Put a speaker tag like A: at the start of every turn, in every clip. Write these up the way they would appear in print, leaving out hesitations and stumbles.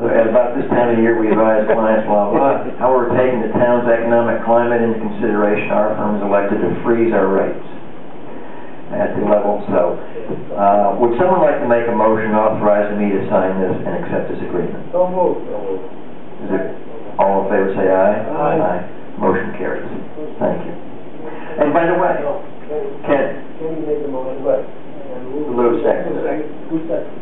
A: At about this time of year, we advise clients, blah, blah. However, taking the town's economic climate into consideration, our firm is elected to freeze our rates at the level. So, would someone like to make a motion authorizing me to sign this and accept this agreement?
B: So moved.
A: Is it all in favor? Say aye.
B: Aye.
A: Motion carries. Thank you. And by the way, Ken.
B: Can you make the motion? What?
A: Lou second.
B: Who second?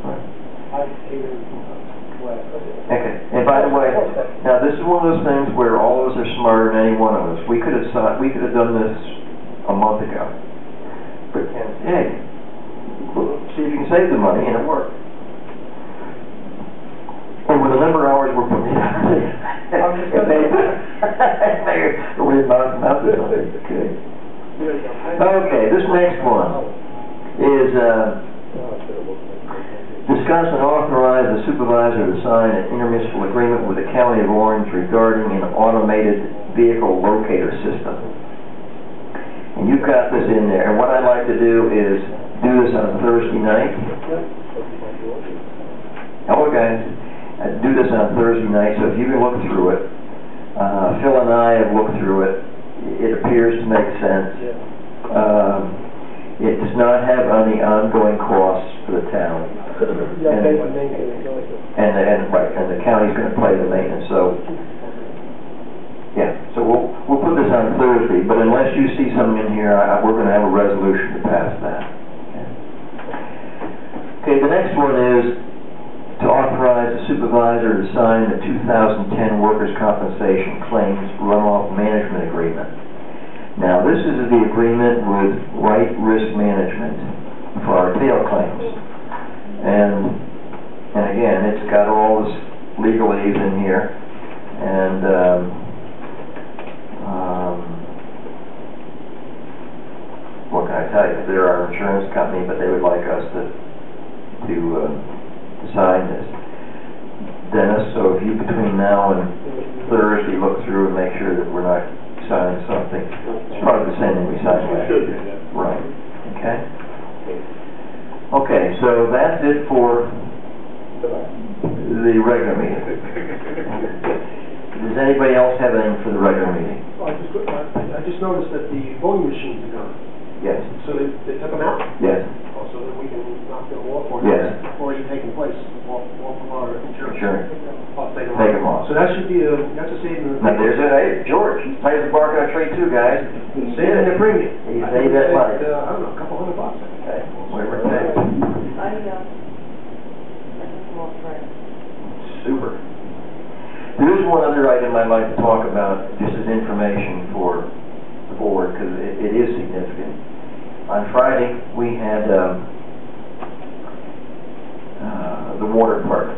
A: Okay. And by the way, now this is one of those things where all of us are smarter than any one of us. We could have done this a month ago. But hey, see if you can save the money, and it worked. And with the number of hours we're putting in, Okay, this next one is discuss and authorize the supervisor to sign an intermunicipal agreement with the County of Orange regarding an automated vehicle locator system. And you've got this in there. And what I'd like to do is do this on a Thursday night. Hello, guys. Do this on a Thursday night, so if you can look through it. Phil and I have looked through it. It appears to make sense. It does not have any ongoing costs for the town. And the county's going to pay the maintenance. So, yeah. So we'll put this on Thursday. But unless you see something in here, we're going to have a resolution to pass that. Okay. The next one is to authorize the supervisor to sign the 2010 Workers' Compensation Claims Runoff Management Agreement. Now, this is the agreement with Right Risk Management for our tail claims. And again, it's got all this legalese in here. And what can I tell you? They're our insurance company, but they would like us to sign this. Dennis, so if you between now and Thursday look through and make sure that we're not signing something, it's probably the same thing we signed last year. Right. Okay? Okay, so that's it for the regular meeting. Does anybody else have anything for the regular meeting?
B: I just noticed that the voting machines are gone.
A: Yes.
B: So they took them out?
A: Yes.
B: So that we can knock them off, or
A: yes.
B: Already taking place off of our insurance.
A: Sure.
B: Take
A: them off.
B: So that should be that's a saving.
A: Now there's a George. He plays the bark on a tree too, guys.
B: Saving the premium.
A: He saved that money.
B: I don't know, a couple $100.
A: Okay. Whatever it takes. Super. There is one other item I'd like to talk about, just as information for the board, because it is significant. On Friday, we had the water department.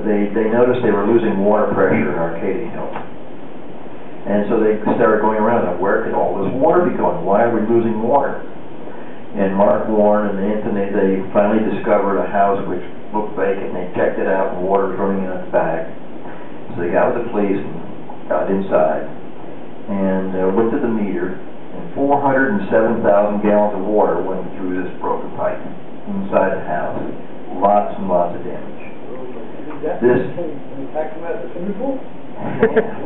A: They noticed they were losing water pressure in Arcadia Hill. And so they started going around, like, where could all this water be going? Why are we losing water? And Mark Warren and Anthony, they finally discovered a house which looked vacant. They checked it out, and water was running in its back. So they got with the police and got inside and looked at the meter, and 407,000 gallons of water went through this broken pipe inside the house. Lots and lots of damage. This,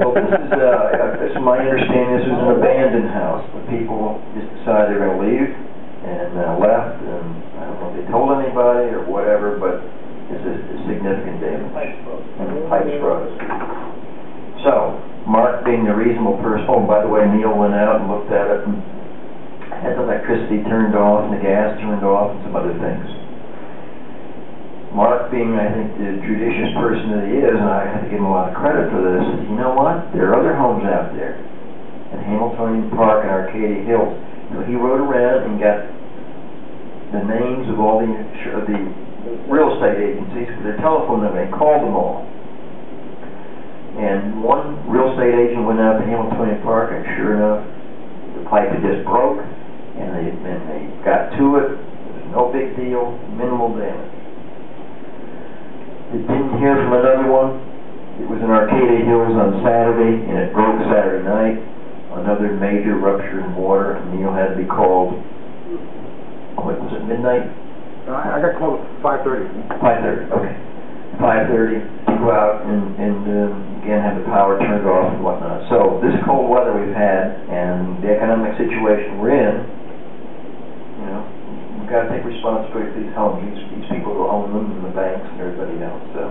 A: well, this is my understanding. This is an abandoned house. The people just decided they're going to leave and left, and I don't know if they told anybody or whatever, but it's a significant damage. And the pipes froze. So, Mark, being the reasonable person, oh, by the way, Neil went out and looked at it and had the electricity turned off and the gas turned off and some other things. Mark, being, I think, the judicious person that he is, and I have to give him a lot of credit for this, you know what? There are other homes out there in Hamiltonian Park and Arcadia Hills. So he rode around and got the names of all the real estate agencies with their telephone number and called them all. And one real estate agent went out to Hamiltonian Park, and sure enough, the pipe had just broke, and they got to it. It was no big deal, minimal damage. They didn't hear from another one. It was in Arcadia Hills on Saturday, and it broke Saturday night. Another major rupture in water, and Neil had to be called. What was it, midnight?
B: I got called at 5:30.
A: 5:30, okay. 5:30. go out and again, have the power turned off and whatnot. So, this cold weather we've had, and the economic situation we're in, you know, we've got to take responsibility for these homes, these people who own them, and the banks, and everybody else, so.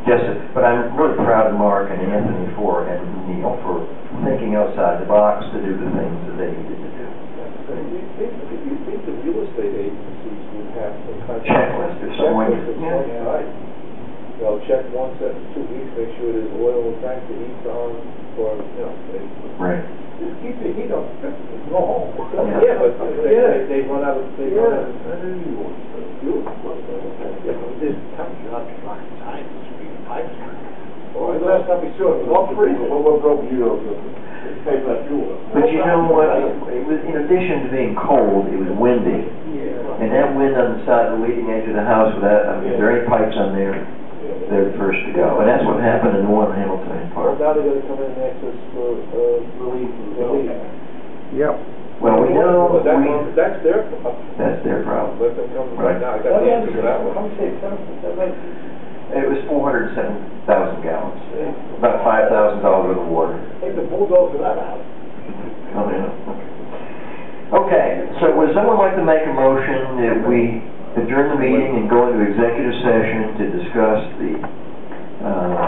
A: Yes, but I'm really proud of Mark and Anthony and Neil for thinking outside the box to do the things that they needed to do.
C: You think the real estate agencies would have some kind of
A: checklist or something?
C: Right. You know, check once every 2 weeks, make sure there's oil in the tank, the heat's on, or, you know,
A: right.
C: Just keep the heat up, go home.
A: Yeah,
C: but they run out of, fuel. This temperature up to like science, pipes. Oh, last time we saw it, all free. What broke you though? Pay for that fuel.
A: But you know what? It was, in addition to being cold, it was windy.
C: Yeah.
A: And that wind on the side of the leading edge of the house, without, if there are any pipes on there, they're the first to go. And that's what happened in Warren Hamilton
C: Well,
A: Park.
C: now they're going to come in and ask us for relief.
B: Yep.
A: Well, we know
C: But that's their problem.
A: that's their problem.
C: Let them come
A: Right.
C: right now. I got the answer to that one.
A: It was 407,000 gallons, about $5,000 worth of water.
C: Take the bulldozer that out.
A: Oh, yeah. Okay, so would someone like to make a motion that we adjourn the meeting and go into executive session to discuss the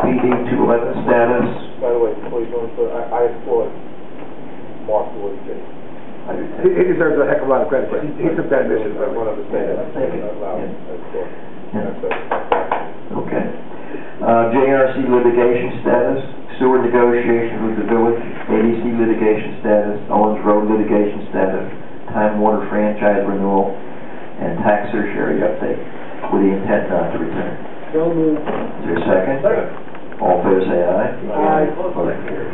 A: PD 211 status?
C: By the way, before you go into it, I applaud Mark for what he did.
A: I do too.
B: He deserves a heck of a lot of credit. He took that
C: I
B: initiative.
C: want to say that.
A: Thank you.
C: Out loud.
A: Yeah.
C: That's it.
A: Okay. JRC litigation status, sewer negotiation with the village, ADC litigation status, Owens Road litigation status, Time Water franchise renewal, and tax surcharge update, with the intent not to return.
B: So moved.
A: Is there a second?
C: Second.
A: All fair say aye.
B: Aye.
A: Well, that carries.